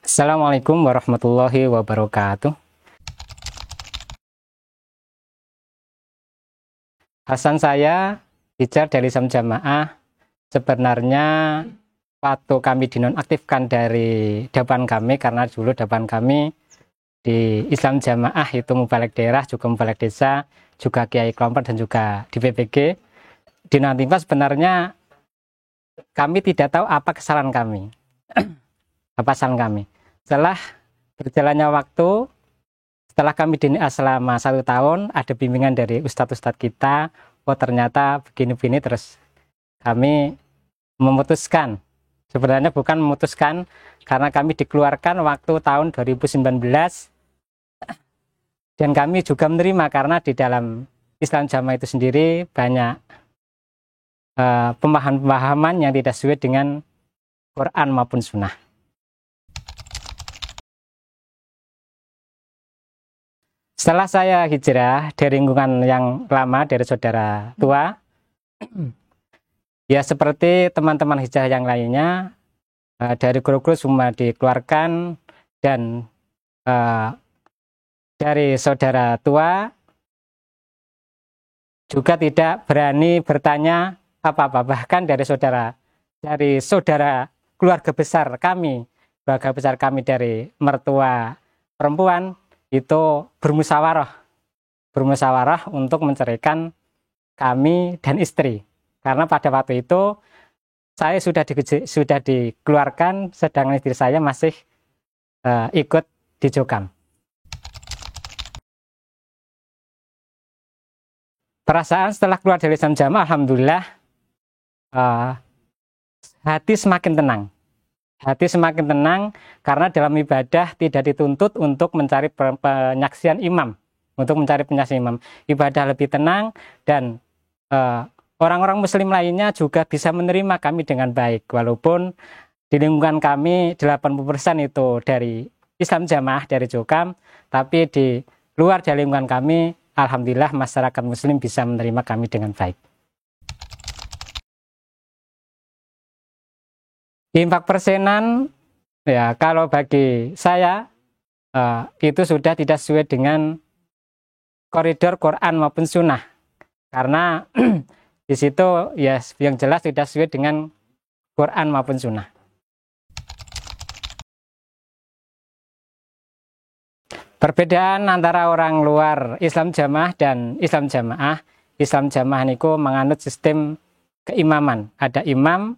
Assalamualaikum warahmatullahi wabarakatuh. Hasan saya, hijrah dari Islam Jamaah. Sebenarnya waktu kami dinonaktifkan dari depan kami, karena dulu depan kami di Islam Jamaah itu mubalik daerah, juga mubalik desa, juga kiai kelompok dan juga di PPG. Dinonaktifkan sebenarnya kami tidak tahu apa kesalahan kami. Apa kesalahan kami. Setelah berjalannya waktu, setelah kami dinias selama 1 tahun, ada bimbingan dari ustadz-ustadz kita, oh ternyata begini-begini, terus kami memutuskan, sebenarnya bukan memutuskan, karena kami dikeluarkan waktu tahun 2019, dan kami juga menerima karena di dalam Islam Jamaah itu sendiri banyak pemahaman-pemahaman yang tidak sesuai dengan Quran maupun Sunnah. Setelah saya hijrah dari lingkungan yang lama, dari saudara tua, ya seperti teman-teman hijrah yang lainnya, dari guru-guru semua dikeluarkan, dan dari saudara tua juga tidak berani bertanya apa-apa. Bahkan dari saudara keluarga besar kami dari mertua perempuan, itu bermusyawarah untuk menceraikan kami dan istri, karena pada waktu itu saya sudah dikeluarkan, sedangkan istri saya masih ikut di Jokam. Perasaan setelah keluar dari Islam Jamaah, alhamdulillah, hati semakin tenang. Hati semakin tenang karena dalam ibadah tidak dituntut untuk mencari penyaksian imam, Ibadah lebih tenang, dan orang-orang muslim lainnya juga bisa menerima kami dengan baik. Walaupun di lingkungan kami 80% itu dari Islam Jamaah, dari Jokam, tapi di luar dari lingkungan kami, alhamdulillah masyarakat muslim bisa menerima kami dengan baik. Infak persenan, ya kalau bagi saya itu sudah tidak sesuai dengan koridor Quran maupun Sunnah, karena di situ ya yang jelas tidak sesuai dengan Quran maupun Sunnah. Perbedaan antara orang luar Islam Jamaah dan Islam Jamaah, Islam Jamaah niku menganut sistem keimaman, ada imam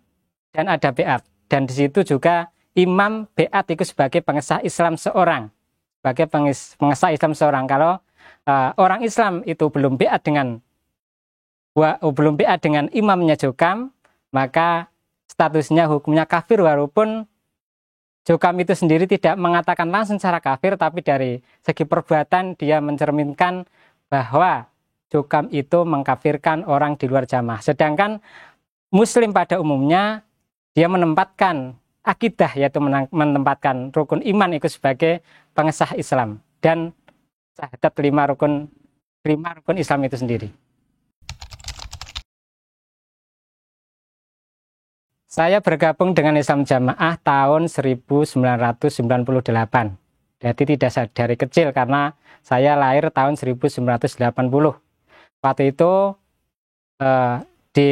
dan ada beat. Dan di situ juga imam beat itu sebagai pengesah Islam seorang. Kalau orang Islam itu belum beat dengan imamnya Jokam, maka statusnya hukumnya kafir, walaupun Jokam itu sendiri tidak mengatakan langsung secara kafir, tapi dari segi perbuatan dia mencerminkan bahwa Jokam itu mengkafirkan orang di luar jamaah. Sedangkan muslim pada umumnya dia menempatkan akidah, yaitu menempatkan rukun iman itu sebagai pengesah Islam dan syahadat 5 rukun Islam itu sendiri. Saya bergabung dengan Islam Jamaah tahun 1998. Jadi tidak dari kecil, karena saya lahir tahun 1980. Waktu itu di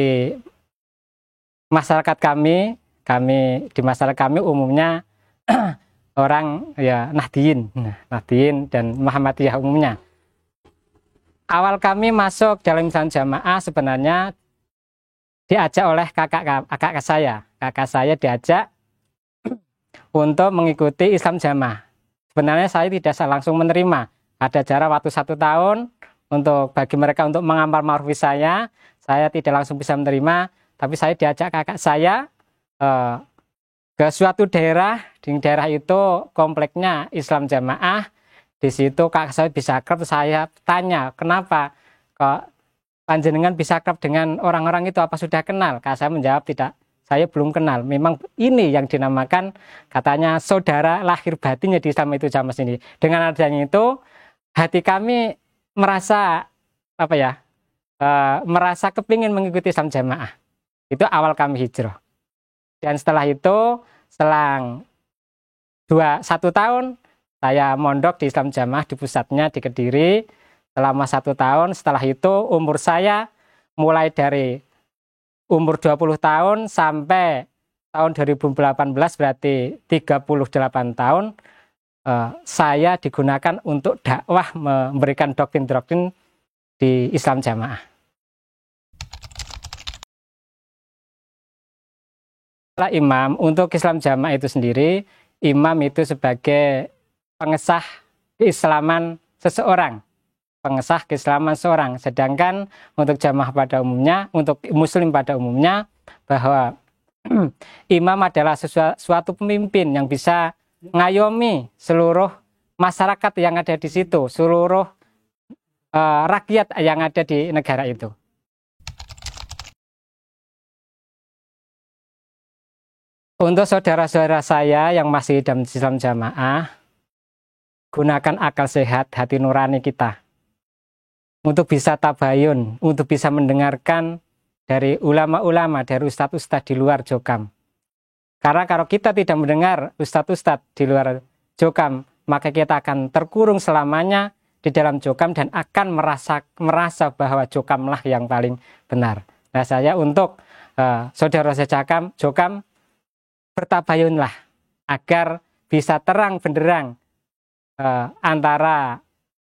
masyarakat kami umumnya orang ya Nahdien dan Muhammadiyah umumnya. Awal kami masuk dalam Islam Jamaah sebenarnya diajak oleh kakak saya. Kakak saya diajak untuk mengikuti Islam Jamaah. Sebenarnya saya tidak langsung menerima. Ada jarak waktu 1 tahun bagi mereka untuk mengamal ma'ruf saya tidak langsung bisa menerima. Tapi saya diajak kakak saya ke suatu daerah. Di daerah itu kompleknya Islam Jamaah. Di situ kakak saya bisa akrab. Saya tanya, kenapa kok panjenengan bisa akrab dengan orang-orang itu, apa sudah kenal? Kakak saya menjawab, tidak, saya belum kenal. Memang ini yang dinamakan katanya saudara lahir batinnya di Islam itu Jamaah sini. Dengan adanya itu hati kami merasa merasa kepingin mengikuti Islam Jamaah. Itu awal kami hijrah. Dan setelah itu, selang 1 tahun saya mondok di Islam Jamaah di pusatnya di Kediri selama 1 tahun. Setelah itu umur saya mulai dari umur 20 tahun sampai tahun 2018 berarti 38 tahun saya digunakan untuk dakwah memberikan doktrin-doktrin di Islam Jamaah. Imam untuk Islam Jamaah itu sendiri, imam itu sebagai pengesah keislaman seseorang, pengesah keislaman seorang. Sedangkan untuk jamaah pada umumnya, untuk muslim pada umumnya, bahwa imam adalah suatu pemimpin yang bisa ngayomi seluruh masyarakat yang ada di situ, seluruh rakyat yang ada di negara itu. Untuk saudara-saudara saya yang masih dalam Islam Jamaah, gunakan akal sehat hati nurani kita untuk bisa tabayun, untuk bisa mendengarkan dari ulama-ulama, dari ustadz-ustadz di luar Jokam. Karena kalau kita tidak mendengar ustadz-ustadz di luar Jokam, maka kita akan terkurung selamanya di dalam Jokam dan akan merasa bahwa Jokamlah yang paling benar. Nah, saya untuk saudara saya Jokam, bertabayunlah agar bisa terang benderang antara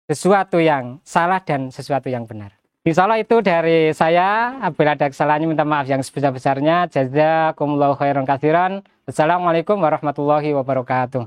sesuatu yang salah dan sesuatu yang benar. Insya Allah itu dari saya. Apabila ada kesalahannya minta maaf yang sebesar-besarnya. Jazakumullahu khairan katsiran. Wassalamualaikum warahmatullahi wabarakatuh.